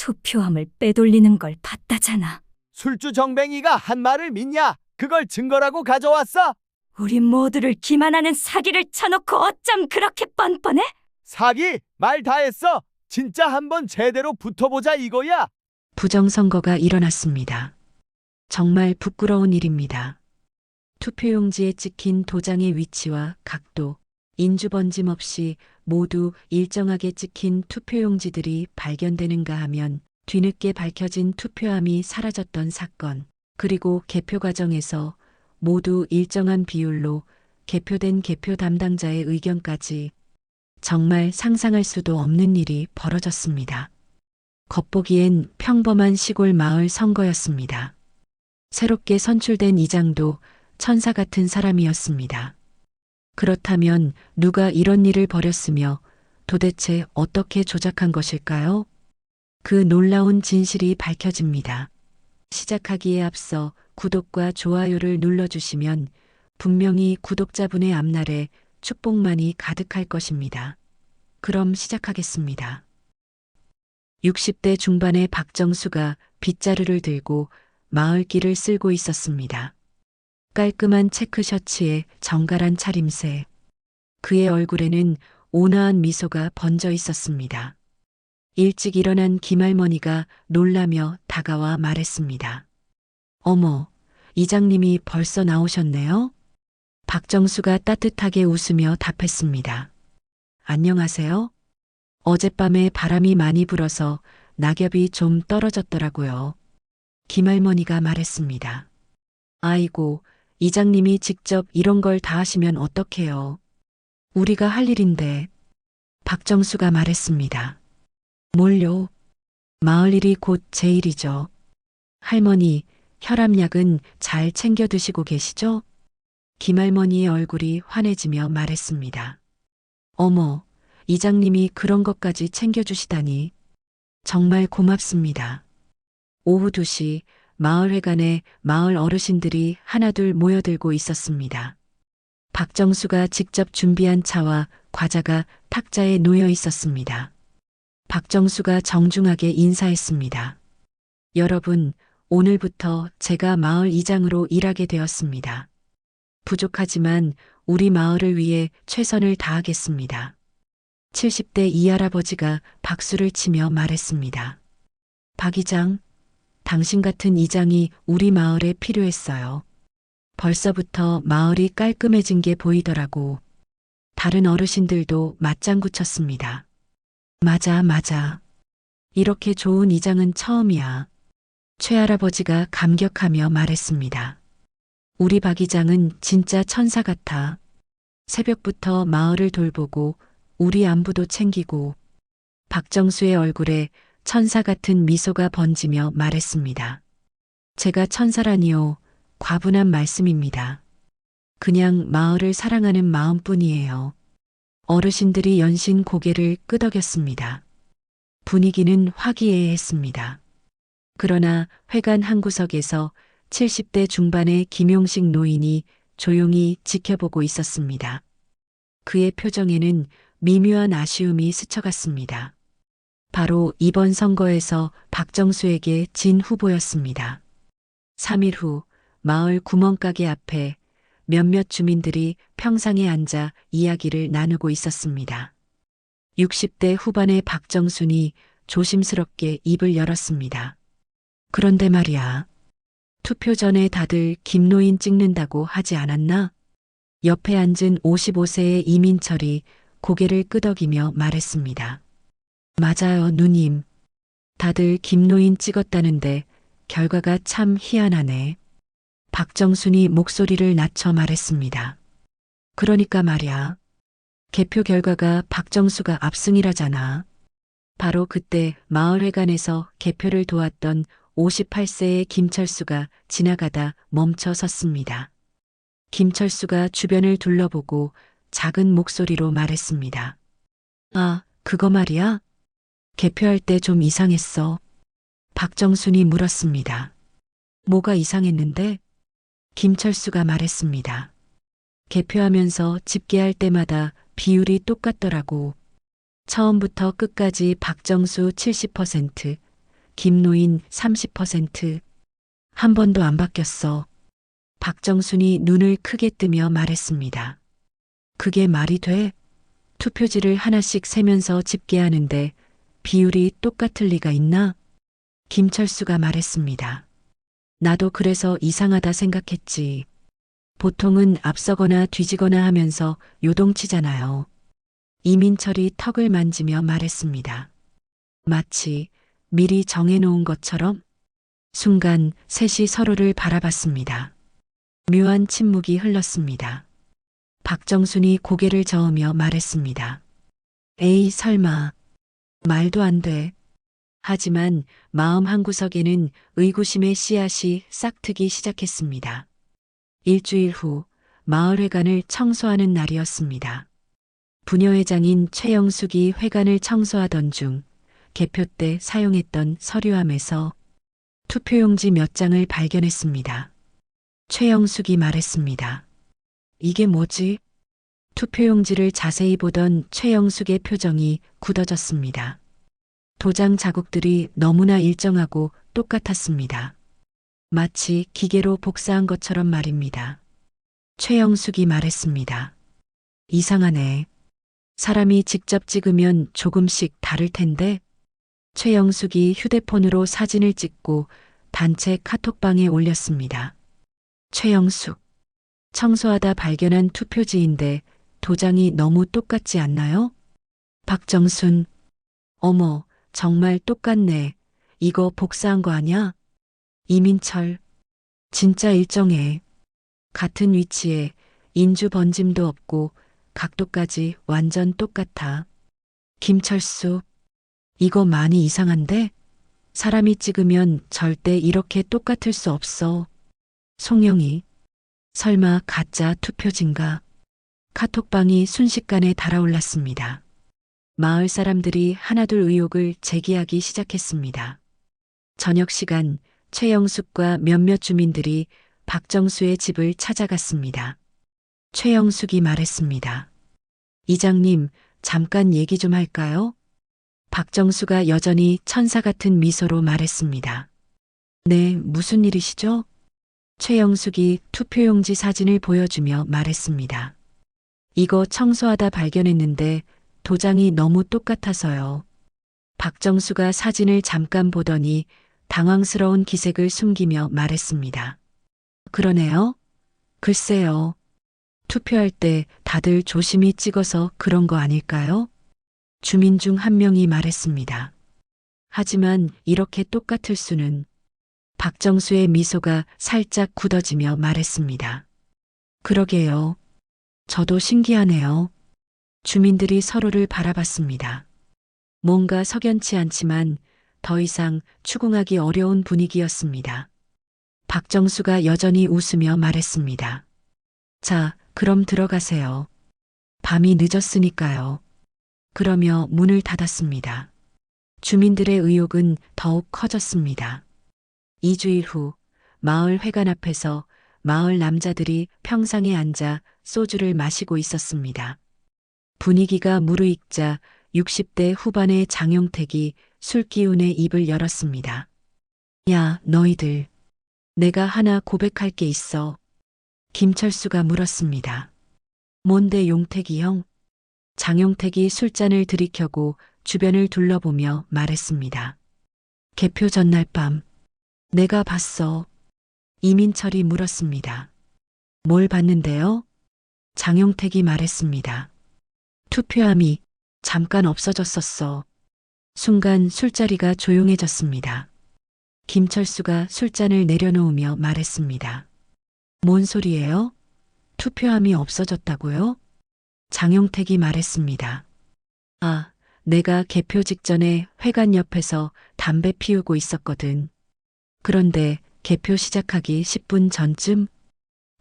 투표함을 빼돌리는 걸 봤다잖아. 술주 정뱅이가 한 말을 믿냐? 그걸 증거라고 가져왔어? 우리 모두를 기만하는 사기를 쳐놓고 어쩜 그렇게 뻔뻔해? 사기? 말 다 했어. 진짜 한번 제대로 붙어보자 이거야. 부정선거가 일어났습니다. 정말 부끄러운 일입니다. 투표용지에 찍힌 도장의 위치와 각도, 인주 번짐 없이 모두 일정하게 찍힌 투표용지들이 발견되는가 하면 뒤늦게 밝혀진 투표함이 사라졌던 사건, 그리고 개표 과정에서 모두 일정한 비율로 개표된 개표 담당자의 의견까지 정말 상상할 수도 없는 일이 벌어졌습니다. 겉보기엔 평범한 시골 마을 선거였습니다. 새롭게 선출된 이장도 천사 같은 사람이었습니다. 그렇다면 누가 이런 일을 벌였으며 도대체 어떻게 조작한 것일까요? 그 놀라운 진실이 밝혀집니다. 시작하기에 앞서 구독과 좋아요를 눌러주시면 분명히 구독자분의 앞날에 축복만이 가득할 것입니다. 그럼 시작하겠습니다. 60대 중반의 박정수가 빗자루를 들고 마을길을 쓸고 있었습니다. 깔끔한 체크 셔츠에 정갈한 차림새. 그의 얼굴에는 온화한 미소가 번져 있었습니다. 일찍 일어난 김할머니가 놀라며 다가와 말했습니다. 어머, 이장님이 벌써 나오셨네요? 박정수가 따뜻하게 웃으며 답했습니다. 안녕하세요. 어젯밤에 바람이 많이 불어서 낙엽이 좀 떨어졌더라고요. 김할머니가 말했습니다. 아이고, 이장님이 직접 이런 걸 다 하시면 어떡해요. 우리가 할 일인데. 박정수가 말했습니다. 뭘요? 마을 일이 곧 제 일이죠. 할머니, 혈압약은 잘 챙겨 드시고 계시죠? 김할머니의 얼굴이 환해지며 말했습니다. 어머, 이장님이 그런 것까지 챙겨주시다니. 정말 고맙습니다. 오후 2시 마을회관에 마을 어르신들이 하나둘 모여들고 있었습니다. 박정수가 직접 준비한 차와 과자가 탁자에 놓여 있었습니다. 박정수가 정중하게 인사했습니다. 여러분, 오늘부터 제가 마을 이장으로 일하게 되었습니다. 부족하지만 우리 마을을 위해 최선을 다하겠습니다. 70대 이할아버지가 박수를 치며 말했습니다. 박 이장, 당신 같은 이장이 우리 마을에 필요했어요. 벌써부터 마을이 깔끔해진 게 보이더라고. 다른 어르신들도 맞장구 쳤습니다. 맞아. 이렇게 좋은 이장은 처음이야. 최할아버지가 감격하며 말했습니다. 우리 박 이장은 진짜 천사 같아. 새벽부터 마을을 돌보고 우리 안부도 챙기고. 박정수의 얼굴에 천사 같은 미소가 번지며 말했습니다. 제가 천사라니요. 과분한 말씀입니다. 그냥 마을을 사랑하는 마음뿐이에요. 어르신들이 연신 고개를 끄덕였습니다. 분위기는 화기애애했습니다. 그러나 회관 한 구석에서 70대 중반의 김용식 노인이 조용히 지켜보고 있었습니다. 그의 표정에는 미묘한 아쉬움이 스쳐갔습니다. 바로 이번 선거에서 박정수에게 진 후보였습니다. 3일 후 마을 구멍가게 앞에 몇몇 주민들이 평상에 앉아 이야기를 나누고 있었습니다. 60대 후반의 박정순이 조심스럽게 입을 열었습니다. 그런데 말이야. 투표 전에 다들 김노인 찍는다고 하지 않았나? 옆에 앉은 55세의 이민철이 고개를 끄덕이며 말했습니다. 맞아요, 누님. 다들 김노인 찍었다는데 결과가 참 희한하네. 박정순이 목소리를 낮춰 말했습니다. 그러니까 말이야. 개표 결과가 박정수가 압승이라잖아. 바로 그때 마을회관에서 개표를 도왔던 58세의 김철수가 지나가다 멈춰 섰습니다. 김철수가 주변을 둘러보고 작은 목소리로 말했습니다. 아, 그거 말이야? 개표할 때 좀 이상했어. 박정순이 물었습니다. 뭐가 이상했는데? 김철수가 말했습니다. 개표하면서 집계할 때마다 비율이 똑같더라고. 처음부터 끝까지 박정수 70%, 김노인 30%. 한 번도 안 바뀌었어. 박정순이 눈을 크게 뜨며 말했습니다. 그게 말이 돼? 투표지를 하나씩 세면서 집계하는데 비율이 똑같을 리가 있나? 김철수가 말했습니다. 나도 그래서 이상하다 생각했지. 보통은 앞서거나 뒤지거나 하면서 요동치잖아요. 이민철이 턱을 만지며 말했습니다. 마치 미리 정해놓은 것처럼. 순간 셋이 서로를 바라봤습니다. 묘한 침묵이 흘렀습니다. 박정순이 고개를 저으며 말했습니다. 에이, 설마. 말도 안 돼. 하지만 마음 한구석에는 의구심의 씨앗이 싹트기 시작했습니다. 일주일 후 마을회관을 청소하는 날이었습니다. 부녀회장인 최영숙이 회관을 청소하던 중 개표 때 사용했던 서류함에서 투표용지 몇 장을 발견했습니다. 최영숙이 말했습니다. 이게 뭐지? 투표용지를 자세히 보던 최영숙의 표정이 굳어졌습니다. 도장 자국들이 너무나 일정하고 똑같았습니다. 마치 기계로 복사한 것처럼 말입니다. 최영숙이 말했습니다. 이상하네. 사람이 직접 찍으면 조금씩 다를 텐데. 최영숙이 휴대폰으로 사진을 찍고 단체 카톡방에 올렸습니다. 최영숙. 청소하다 발견한 투표지인데 도장이 너무 똑같지 않나요? 박정순. 어머, 정말 똑같네. 이거 복사한 거 아냐? 이민철. 진짜 일정해. 같은 위치에 인주 번짐도 없고 각도까지 완전 똑같아. 김철수. 이거 많이 이상한데? 사람이 찍으면 절대 이렇게 똑같을 수 없어. 송영이. 설마 가짜 투표진가? 카톡방이 순식간에 달아올랐습니다. 마을 사람들이 하나둘 의혹을 제기하기 시작했습니다. 저녁 시간 최영숙과 몇몇 주민들이 박정수의 집을 찾아갔습니다. 최영숙이 말했습니다. 이장님, 잠깐 얘기 좀 할까요? 박정수가 여전히 천사 같은 미소로 말했습니다. 네, 무슨 일이시죠? 최영숙이 투표용지 사진을 보여주며 말했습니다. 이거 청소하다 발견했는데 도장이 너무 똑같아서요. 박정수가 사진을 잠깐 보더니 당황스러운 기색을 숨기며 말했습니다. 그러네요. 글쎄요. 투표할 때 다들 조심히 찍어서 그런 거 아닐까요? 주민 중 한 명이 말했습니다. 하지만 이렇게 똑같을 수는. 박정수의 미소가 살짝 굳어지며 말했습니다. 그러게요. 저도 신기하네요. 주민들이 서로를 바라봤습니다. 뭔가 석연치 않지만 더 이상 추궁하기 어려운 분위기였습니다. 박정수가 여전히 웃으며 말했습니다. 자, 그럼 들어가세요. 밤이 늦었으니까요. 그러며 문을 닫았습니다. 주민들의 의혹은 더욱 커졌습니다. 2주일 후 마을 회관 앞에서 마을 남자들이 평상에 앉아 소주를 마시고 있었습니다. 분위기가 무르익자 60대 후반의 장용택이 술기운에 입을 열었습니다. 야, 너희들. 내가 하나 고백할 게 있어. 김철수가 물었습니다. 뭔데 용택이 형? 장용택이 술잔을 들이켜고 주변을 둘러보며 말했습니다. 개표 전날 밤. 내가 봤어. 이민철이 물었습니다. 뭘 봤는데요? 장용택이 말했습니다. 투표함이 잠깐 없어졌었어. 순간 술자리가 조용해졌습니다. 김철수가 술잔을 내려놓으며 말했습니다. 뭔 소리예요? 투표함이 없어졌다고요? 장용택이 말했습니다. 아, 내가 개표 직전에 회관 옆에서 담배 피우고 있었거든. 그런데 개표 시작하기 10분 전쯤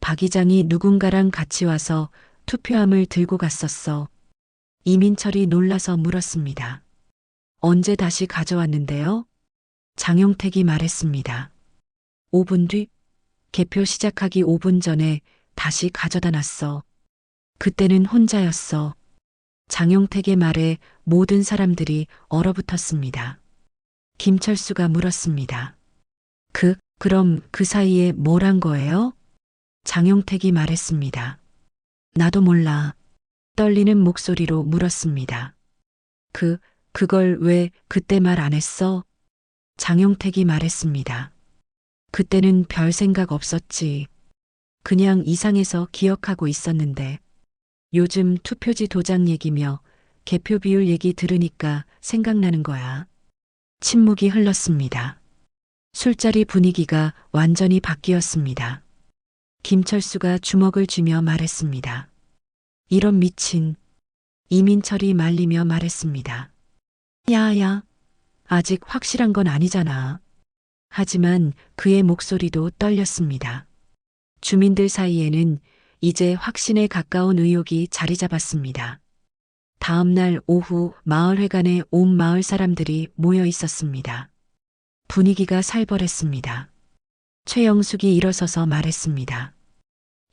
박 의장이 누군가랑 같이 와서 투표함을 들고 갔었어. 이민철이 놀라서 물었습니다. 언제 다시 가져왔는데요? 장용택이 말했습니다. 5분 뒤, 개표 시작하기 5분 전에 다시 가져다 놨어. 그때는 혼자였어. 장용택의 말에 모든 사람들이 얼어붙었습니다. 김철수가 물었습니다. 그럼 그 사이에 뭘 한 거예요? 장용택이 말했습니다. 나도 몰라. 떨리는 목소리로 물었습니다. 그걸 왜 그때 말 안 했어? 장용택이 말했습니다. 그때는 별 생각 없었지. 그냥 이상해서 기억하고 있었는데 요즘 투표지 도장 얘기며 개표 비율 얘기 들으니까 생각나는 거야. 침묵이 흘렀습니다. 술자리 분위기가 완전히 바뀌었습니다. 김철수가 주먹을 쥐며 말했습니다. 이런 미친. 이민철이 말리며 말했습니다. 야야, 아직 확실한 건 아니잖아. 하지만 그의 목소리도 떨렸습니다. 주민들 사이에는 이제 확신에 가까운 의혹이 자리 잡았습니다. 다음 날 오후 마을회관에 온 마을 사람들이 모여 있었습니다. 분위기가 살벌했습니다. 최영숙이 일어서서 말했습니다.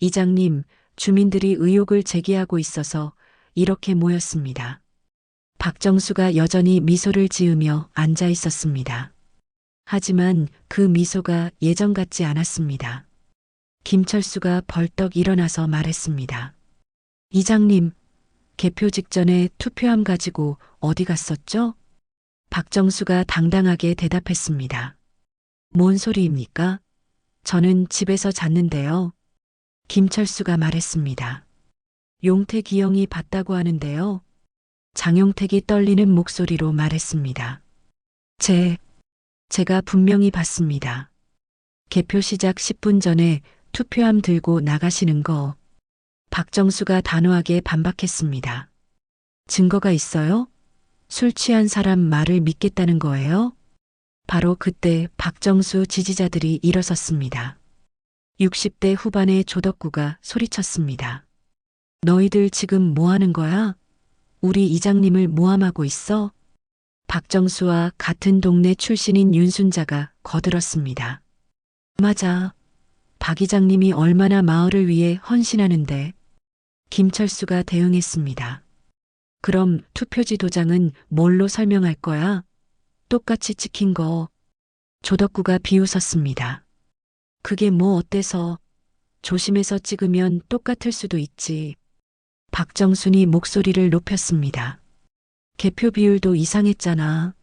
이장님, 주민들이 의혹을 제기하고 있어서 이렇게 모였습니다. 박정수가 여전히 미소를 지으며 앉아 있었습니다. 하지만 그 미소가 예전 같지 않았습니다. 김철수가 벌떡 일어나서 말했습니다. 이장님, 개표 직전에 투표함 가지고 어디 갔었죠? 박정수가 당당하게 대답했습니다. 뭔 소리입니까? 저는 집에서 잤는데요. 김철수가 말했습니다. 용택 이 형이 봤다고 하는데요. 장용택이 떨리는 목소리로 말했습니다. 제가 분명히 봤습니다. 개표 시작 10분 전에 투표함 들고 나가시는 거. 박정수가 단호하게 반박했습니다. 증거가 있어요? 술 취한 사람 말을 믿겠다는 거예요? 바로 그때 박정수 지지자들이 일어섰습니다. 60대 후반의 조덕구가 소리쳤습니다. 너희들 지금 뭐 하는 거야? 우리 이장님을 모함하고 있어? 박정수와 같은 동네 출신인 윤순자가 거들었습니다. 맞아. 박 이장님이 얼마나 마을을 위해 헌신하는데. 김철수가 대응했습니다. 그럼 투표지 도장은 뭘로 설명할 거야? 똑같이 찍힌 거. 조덕구가 비웃었습니다. 그게 뭐 어때서? 조심해서 찍으면 똑같을 수도 있지. 박정순이 목소리를 높였습니다. 개표 비율도 이상했잖아.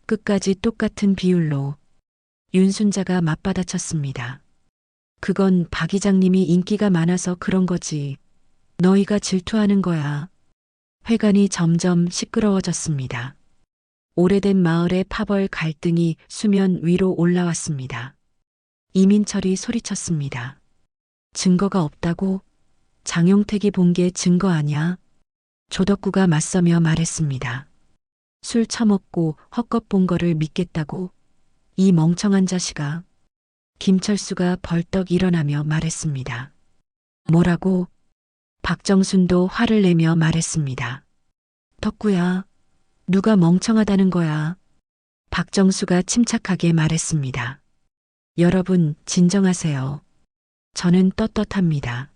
끝까지 똑같은 비율로. 윤순자가 맞받아쳤습니다. 그건 박 이장님이 인기가 많아서 그런 거지. 너희가 질투하는 거야. 회관이 점점 시끄러워졌습니다. 오래된 마을의 파벌 갈등이 수면 위로 올라왔습니다. 이민철이 소리쳤습니다. 증거가 없다고? 장용택이 본 게 증거 아냐? 조덕구가 맞서며 말했습니다. 술 처먹고 헛것 본 거를 믿겠다고? 이 멍청한 자식아. 김철수가 벌떡 일어나며 말했습니다. 뭐라고? 박정순도 화를 내며 말했습니다. 덕구야, 누가 멍청하다는 거야? 박정수가 침착하게 말했습니다. 여러분, 진정하세요. 저는 떳떳합니다.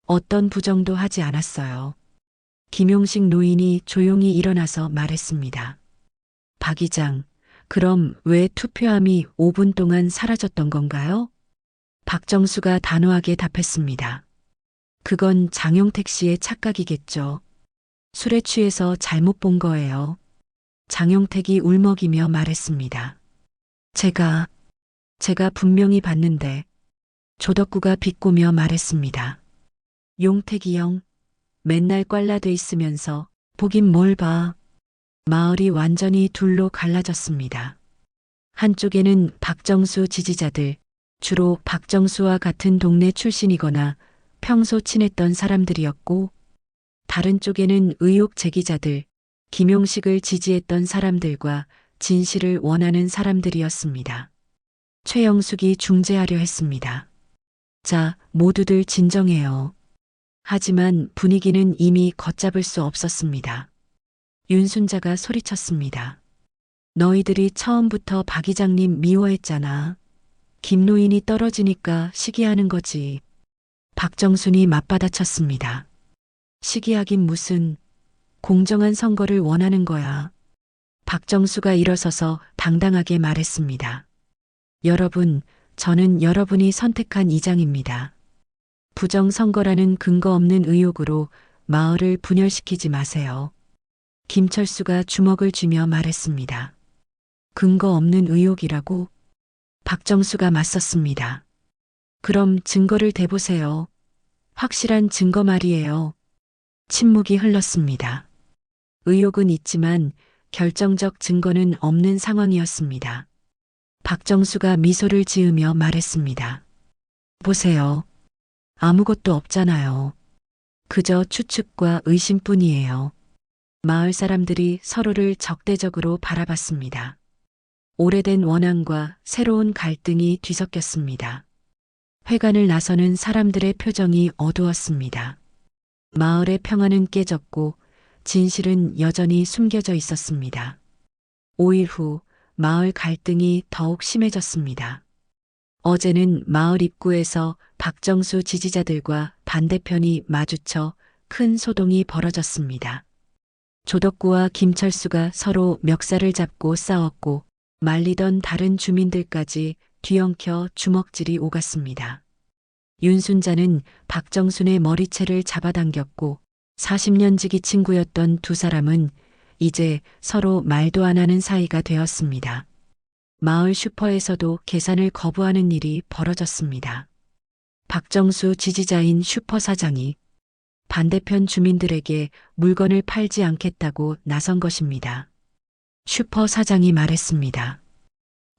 어떤 부정도 하지 않았어요. 김용식 노인이 조용히 일어나서 말했습니다. 박 이장, 그럼 왜 투표함이 5분 동안 사라졌던 건가요? 박정수가 단호하게 답했습니다. 그건 장용택 씨의 착각이겠죠. 술에 취해서 잘못 본 거예요. 장용택이 울먹이며 말했습니다. 제가 분명히 봤는데. 조덕구가 비꼬며 말했습니다. 용택이 형, 맨날 꽐라돼 있으면서 보긴 뭘 봐. 마을이 완전히 둘로 갈라졌습니다. 한쪽에는 박정수 지지자들, 주로 박정수와 같은 동네 출신이거나 평소 친했던 사람들이었고, 다른 쪽에는 의혹 제기자들, 김용식을 지지했던 사람들과 진실을 원하는 사람들이었습니다. 최영숙이 중재하려 했습니다. 자, 모두들 진정해요. 하지만 분위기는 이미 걷잡을 수 없었습니다. 윤순자가 소리쳤습니다. 너희들이 처음부터 박 이장님 미워했잖아. 김노인이 떨어지니까 시기하는 거지. 박정순이 맞받아쳤습니다. 시기하긴 무슨. 공정한 선거를 원하는 거야. 박정수가 일어서서 당당하게 말했습니다. 여러분, 저는 여러분이 선택한 이장입니다. 부정선거라는 근거 없는 의혹으로 마을을 분열시키지 마세요. 김철수가 주먹을 쥐며 말했습니다. 근거 없는 의혹이라고? 박정수가 맞섰습니다. 그럼 증거를 대보세요. 확실한 증거 말이에요. 침묵이 흘렀습니다. 의혹은 있지만 결정적 증거는 없는 상황이었습니다. 박정수가 미소를 지으며 말했습니다. 보세요. 아무것도 없잖아요. 그저 추측과 의심뿐이에요. 마을 사람들이 서로를 적대적으로 바라봤습니다. 오래된 원한과 새로운 갈등이 뒤섞였습니다. 회관을 나서는 사람들의 표정이 어두웠습니다. 마을의 평화는 깨졌고 진실은 여전히 숨겨져 있었습니다. 5일 후 마을 갈등이 더욱 심해졌습니다. 어제는 마을 입구에서 박정수 지지자들과 반대편이 마주쳐 큰 소동이 벌어졌습니다. 조덕구와 김철수가 서로 멱살을 잡고 싸웠고 말리던 다른 주민들까지 뒤엉켜 주먹질이 오갔습니다. 윤순자는 박정순의 머리채를 잡아당겼고 40년 지기 친구였던 두 사람은 이제 서로 말도 안 하는 사이가 되었습니다. 마을 슈퍼에서도 계산을 거부하는 일이 벌어졌습니다. 박정수 지지자인 슈퍼 사장이 반대편 주민들에게 물건을 팔지 않겠다고 나선 것입니다. 슈퍼 사장이 말했습니다.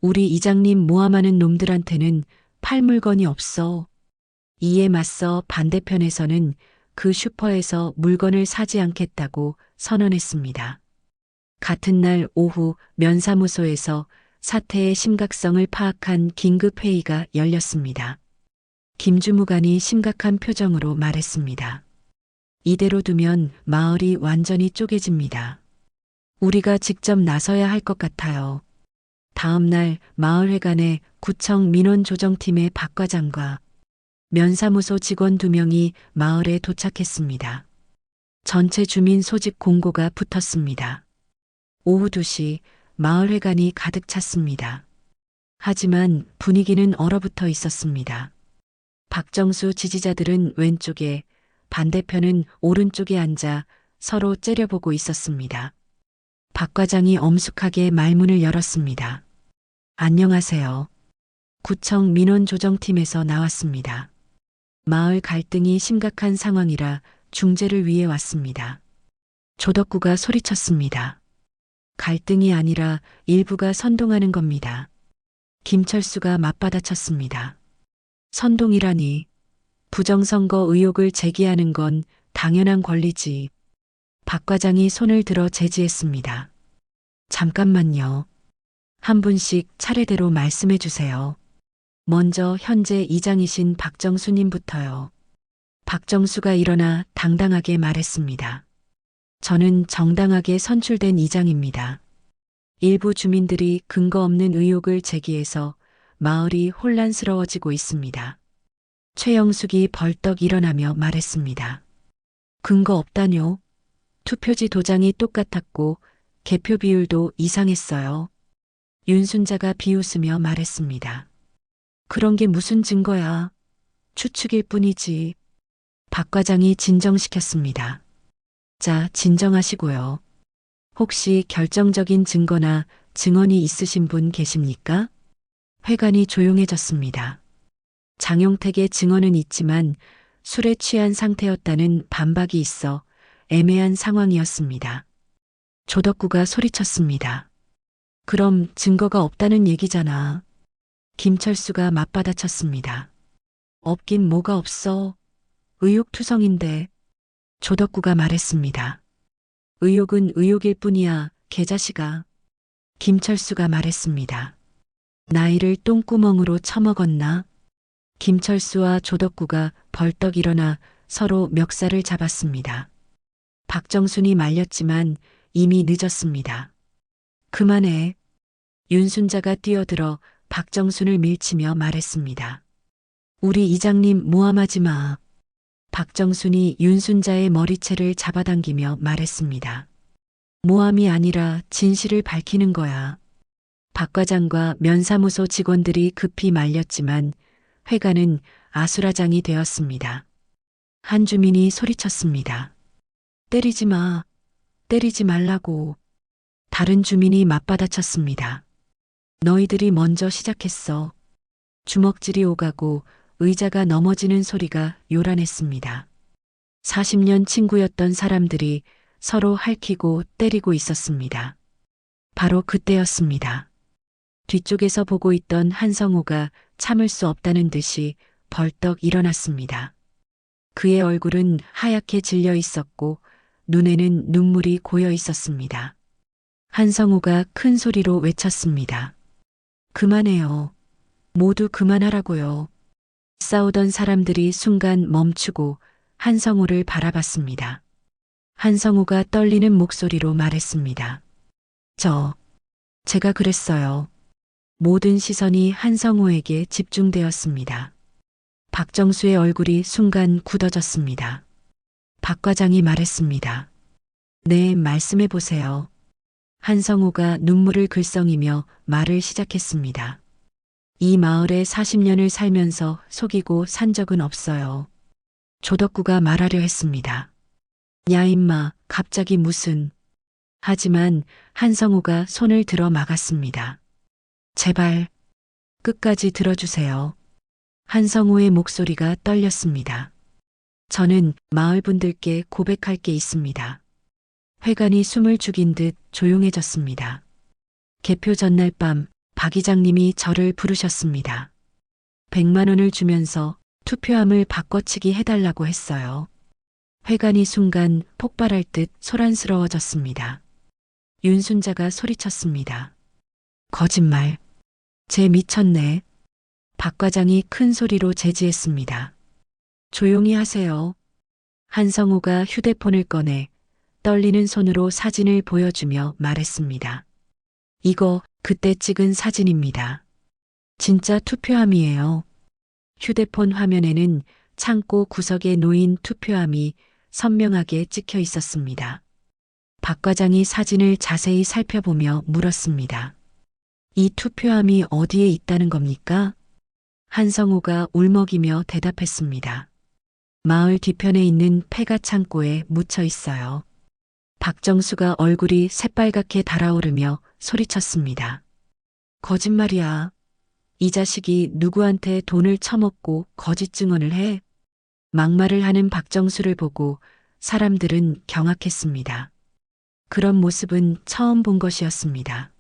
우리 이장님 모함하는 놈들한테는 팔 물건이 없어. 이에 맞서 반대편에서는 그 슈퍼에서 물건을 사지 않겠다고 선언했습니다. 같은 날 오후 면사무소에서 사태의 심각성을 파악한 긴급회의가 열렸습니다. 김주무관이 심각한 표정으로 말했습니다. 이대로 두면 마을이 완전히 쪼개집니다. 우리가 직접 나서야 할 것 같아요. 다음 날 마을회관에 구청 민원조정팀의 박 과장과 면사무소 직원 2명이 마을에 도착했습니다. 전체 주민 소집 공고가 붙었습니다. 오후 2시 마을회관이 가득 찼습니다. 하지만 분위기는 얼어붙어 있었습니다. 박정수 지지자들은 왼쪽에, 반대편은 오른쪽에 앉아 서로 째려보고 있었습니다. 박 과장이 엄숙하게 말문을 열었습니다. 안녕하세요. 구청 민원조정팀에서 나왔습니다. 마을 갈등이 심각한 상황이라 중재를 위해 왔습니다. 조덕구가 소리쳤습니다. 갈등이 아니라 일부가 선동하는 겁니다. 김철수가 맞받아쳤습니다. 선동이라니. 부정선거 의혹을 제기하는 건 당연한 권리지. 박 과장이 손을 들어 제지했습니다. 잠깐만요. 한 분씩 차례대로 말씀해 주세요. 먼저 현재 이장이신 박정수님부터요. 박정수가 일어나 당당하게 말했습니다. 저는 정당하게 선출된 이장입니다. 일부 주민들이 근거 없는 의혹을 제기해서 마을이 혼란스러워지고 있습니다. 최영숙이 벌떡 일어나며 말했습니다. 근거 없다뇨? 투표지 도장이 똑같았고 개표 비율도 이상했어요. 윤순자가 비웃으며 말했습니다. 그런 게 무슨 증거야? 추측일 뿐이지. 박 과장이 진정시켰습니다. 자, 진정하시고요. 혹시 결정적인 증거나 증언이 있으신 분 계십니까? 회관이 조용해졌습니다. 장용택의 증언은 있지만 술에 취한 상태였다는 반박이 있어 애매한 상황이었습니다. 조덕구가 소리쳤습니다. 그럼 증거가 없다는 얘기잖아. 김철수가 맞받아쳤습니다. 없긴 뭐가 없어. 의혹투성인데. 조덕구가 말했습니다. 의혹은 의혹일 뿐이야, 개자식아. 김철수가 말했습니다. 나이를 똥구멍으로 처먹었나? 김철수와 조덕구가 벌떡 일어나 서로 멱살을 잡았습니다. 박정순이 말렸지만 이미 늦었습니다. 그만해. 윤순자가 뛰어들어 박정순을 밀치며 말했습니다. 우리 이장님 모함하지 마. 박정순이 윤순자의 머리채를 잡아당기며 말했습니다. 모함이 아니라 진실을 밝히는 거야. 박 과장과 면사무소 직원들이 급히 말렸지만 회관은 아수라장이 되었습니다. 한 주민이 소리쳤습니다. 때리지 마. 때리지 말라고. 다른 주민이 맞받아쳤습니다. 너희들이 먼저 시작했어. 주먹질이 오가고 의자가 넘어지는 소리가 요란했습니다. 40년 친구였던 사람들이 서로 핥히고 때리고 있었습니다. 바로 그때였습니다. 뒤쪽에서 보고 있던 한성우가 참을 수 없다는 듯이 벌떡 일어났습니다. 그의 얼굴은 하얗게 질려 있었고 눈에는 눈물이 고여 있었습니다. 한성우가 큰 소리로 외쳤습니다. 그만해요. 모두 그만하라고요. 싸우던 사람들이 순간 멈추고 한성우를 바라봤습니다. 한성우가 떨리는 목소리로 말했습니다. 제가 그랬어요. 모든 시선이 한성우에게 집중되었습니다. 박정수의 얼굴이 순간 굳어졌습니다. 박 과장이 말했습니다. 네, 말씀해 보세요. 한성우가 눈물을 글썽이며 말을 시작했습니다. 이 마을에 40년을 살면서 속이고 산 적은 없어요. 조덕구가 말하려 했습니다. 야 임마, 갑자기 무슨. 하지만 한성우가 손을 들어 막았습니다. 제발 끝까지 들어주세요. 한성우의 목소리가 떨렸습니다. 저는 마을 분들께 고백할 게 있습니다. 회관이 숨을 죽인 듯 조용해졌습니다. 개표 전날 밤 박 이장님이 저를 부르셨습니다. 100만 원을 주면서 투표함을 바꿔치기 해달라고 했어요. 회관이 순간 폭발할 듯 소란스러워졌습니다. 윤순자가 소리쳤습니다. 거짓말. 쟤 미쳤네. 박 과장이 큰 소리로 제지했습니다. 조용히 하세요. 한성우가 휴대폰을 꺼내 떨리는 손으로 사진을 보여주며 말했습니다. 이거 그때 찍은 사진입니다. 진짜 투표함이에요. 휴대폰 화면에는 창고 구석에 놓인 투표함이 선명하게 찍혀 있었습니다. 박 과장이 사진을 자세히 살펴보며 물었습니다. 이 투표함이 어디에 있다는 겁니까? 한성우가 울먹이며 대답했습니다. 마을 뒤편에 있는 폐가 창고에 묻혀 있어요. 박정수가 얼굴이 새빨갛게 달아오르며 소리쳤습니다. 거짓말이야. 이 자식이 누구한테 돈을 처먹고 거짓 증언을 해? 막말을 하는 박정수를 보고 사람들은 경악했습니다. 그런 모습은 처음 본 것이었습니다.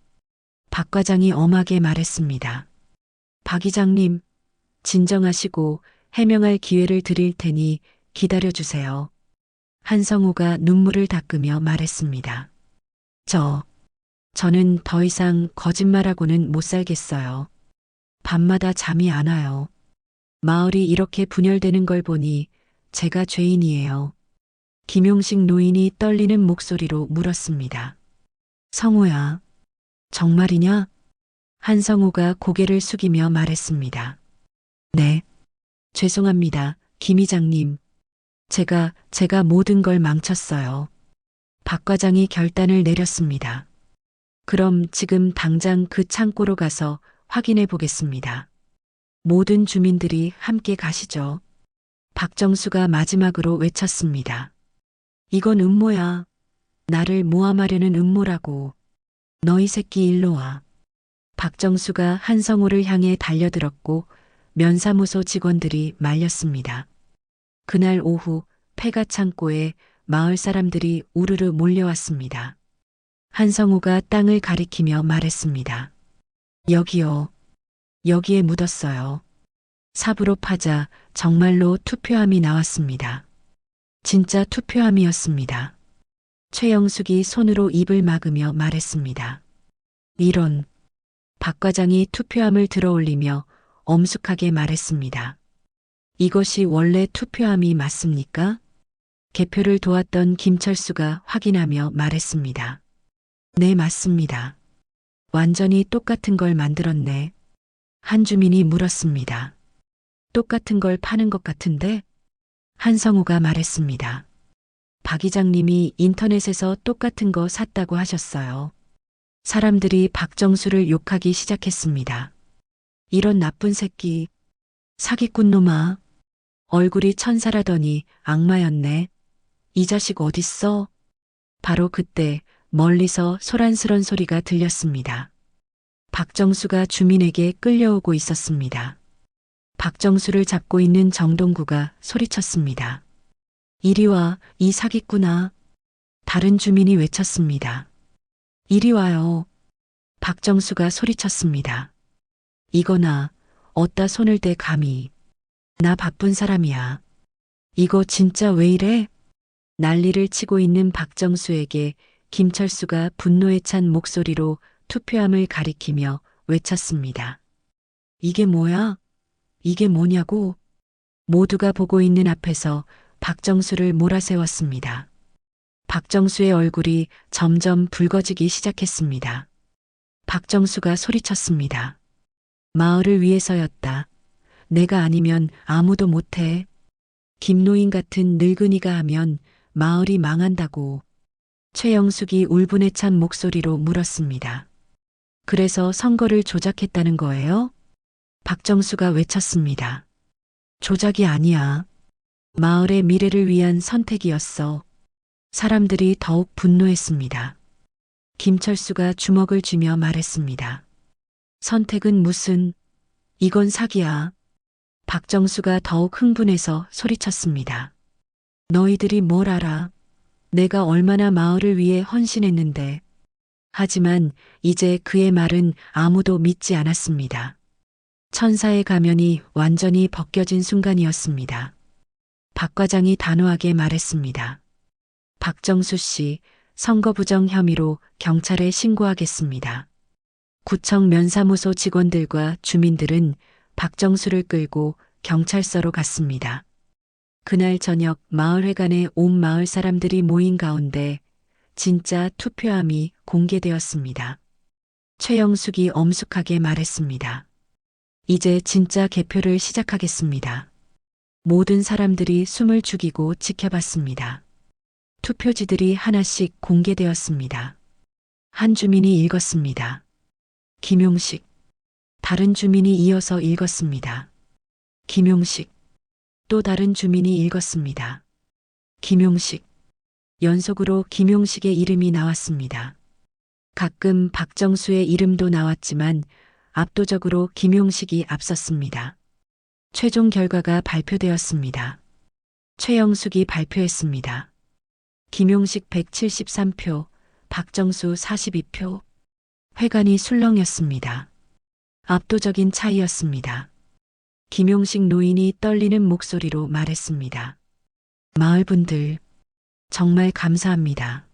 박 과장이 엄하게 말했습니다. 박 이장님, 진정하시고 해명할 기회를 드릴 테니 기다려주세요. 한성우가 눈물을 닦으며 말했습니다. 저는 더 이상 거짓말하고는 못 살겠어요. 밤마다 잠이 안 와요. 마을이 이렇게 분열되는 걸 보니 제가 죄인이에요. 김용식 노인이 떨리는 목소리로 물었습니다. 성우야, 정말이냐? 한성우가 고개를 숙이며 말했습니다. 네, 죄송합니다, 김 이장님. 제가 모든 걸 망쳤어요. 박 과장이 결단을 내렸습니다. 그럼 지금 당장 그 창고로 가서 확인해 보겠습니다. 모든 주민들이 함께 가시죠. 박정수가 마지막으로 외쳤습니다. 이건 음모야. 나를 모함하려는 음모라고. 너희 새끼 일로 와. 박정수가 한성우를 향해 달려들었고 면사무소 직원들이 말렸습니다. 그날 오후 폐가 창고에 마을 사람들이 우르르 몰려왔습니다. 한성우가 땅을 가리키며 말했습니다. 여기요. 여기에 묻었어요. 삽으로 파자 정말로 투표함이 나왔습니다. 진짜 투표함이었습니다. 최영숙이 손으로 입을 막으며 말했습니다. 이런. 박 과장이 투표함을 들어올리며 엄숙하게 말했습니다. 이것이 원래 투표함이 맞습니까? 개표를 도왔던 김철수가 확인하며 말했습니다. 네, 맞습니다. 완전히 똑같은 걸 만들었네. 한 주민이 물었습니다. 똑같은 걸 파는 것 같은데? 한성우가 말했습니다. 박 이장님이 인터넷에서 똑같은 거 샀다고 하셨어요. 사람들이 박정수를 욕하기 시작했습니다. 이런 나쁜 새끼, 사기꾼 놈아. 얼굴이 천사라더니 악마였네. 이 자식 어딨어? 바로 그때 멀리서 소란스런 소리가 들렸습니다. 박정수가 주민에게 끌려오고 있었습니다. 박정수를 잡고 있는 정동구가 소리쳤습니다. 이리 와, 이 사기꾼아. 다른 주민이 외쳤습니다. 이리 와요. 박정수가 소리쳤습니다. 이거나 어디다 손을 대 감히. 나 바쁜 사람이야. 이거 진짜 왜 이래? 난리를 치고 있는 박정수에게 김철수가 분노에 찬 목소리로 투표함을 가리키며 외쳤습니다. 이게 뭐야? 이게 뭐냐고? 모두가 보고 있는 앞에서 박정수를 몰아세웠습니다. 박정수의 얼굴이 점점 붉어지기 시작했습니다. 박정수가 소리쳤습니다. 마을을 위해서였다. 내가 아니면 아무도 못해. 김노인 같은 늙은이가 하면 마을이 망한다고. 최영숙이 울분에 찬 목소리로 물었습니다. 그래서 선거를 조작했다는 거예요? 박정수가 외쳤습니다. 조작이 아니야. 마을의 미래를 위한 선택이었어. 사람들이 더욱 분노했습니다. 김철수가 주먹을 쥐며 말했습니다. 선택은 무슨, 이건 사기야. 박정수가 더욱 흥분해서 소리쳤습니다. 너희들이 뭘 알아? 내가 얼마나 마을을 위해 헌신했는데. 하지만 이제 그의 말은 아무도 믿지 않았습니다. 천사의 가면이 완전히 벗겨진 순간이었습니다. 박 과장이 단호하게 말했습니다. 박정수 씨, 선거 부정 혐의로 경찰에 신고하겠습니다. 구청 면사무소 직원들과 주민들은 박정수를 끌고 경찰서로 갔습니다. 그날 저녁 마을회관에 온 마을 사람들이 모인 가운데 진짜 투표함이 공개되었습니다. 최영숙이 엄숙하게 말했습니다. 이제 진짜 개표를 시작하겠습니다. 모든 사람들이 숨을 죽이고 지켜봤습니다. 투표지들이 하나씩 공개되었습니다. 한 주민이 읽었습니다. 김용식. 다른 주민이 이어서 읽었습니다. 김용식. 또 다른 주민이 읽었습니다. 김용식. 연속으로 김용식의 이름이 나왔습니다. 가끔 박정수의 이름도 나왔지만 압도적으로 김용식이 앞섰습니다. 최종 결과가 발표되었습니다. 최영숙이 발표했습니다. 김용식 173표, 박정수 42표. 회관이 술렁였습니다. 압도적인 차이였습니다. 김용식 노인이 떨리는 목소리로 말했습니다. 마을분들, 정말 감사합니다.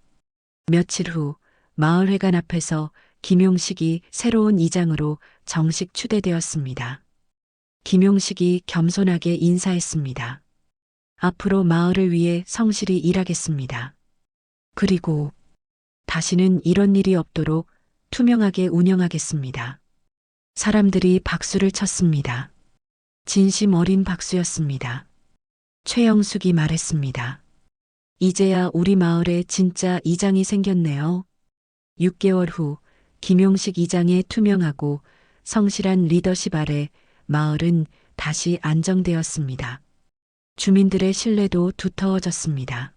며칠 후 마을회관 앞에서 김용식이 새로운 이장으로 정식 추대되었습니다. 김용식이 겸손하게 인사했습니다. 앞으로 마을을 위해 성실히 일하겠습니다. 그리고 다시는 이런 일이 없도록 투명하게 운영하겠습니다. 사람들이 박수를 쳤습니다. 진심 어린 박수였습니다. 최영숙이 말했습니다. 이제야 우리 마을에 진짜 이장이 생겼네요. 6개월 후 김용식 이장의 투명하고 성실한 리더십 아래 마을은 다시 안정되었습니다. 주민들의 신뢰도 두터워졌습니다.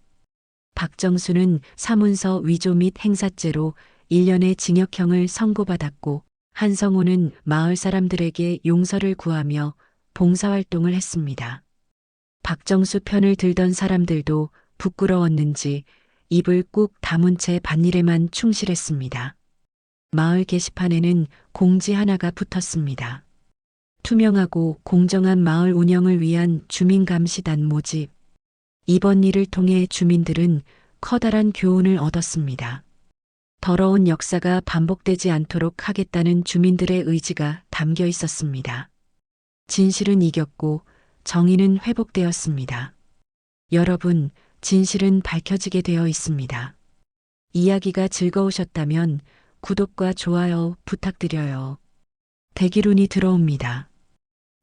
박정수는 사문서 위조 및 행사죄로 1년의 징역형을 선고받았고 한성호는 마을 사람들에게 용서를 구하며 봉사활동을 했습니다. 박정수 편을 들던 사람들도 부끄러웠는지 입을 꾹 다문 채 밭일에만 충실했습니다. 마을 게시판에는 공지 하나가 붙었습니다. 투명하고 공정한 마을 운영을 위한 주민감시단 모집. 이번 일을 통해 주민들은 커다란 교훈을 얻었습니다. 더러운 역사가 반복되지 않도록 하겠다는 주민들의 의지가 담겨 있었습니다. 진실은 이겼고 정의는 회복되었습니다. 여러분, 진실은 밝혀지게 되어 있습니다. 이야기가 즐거우셨다면 구독과 좋아요 부탁드려요. 대기룬이 들어옵니다.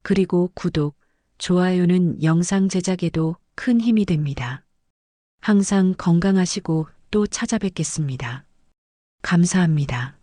그리고 구독, 좋아요는 영상 제작에도 큰 힘이 됩니다. 항상 건강하시고 또 찾아뵙겠습니다. 감사합니다.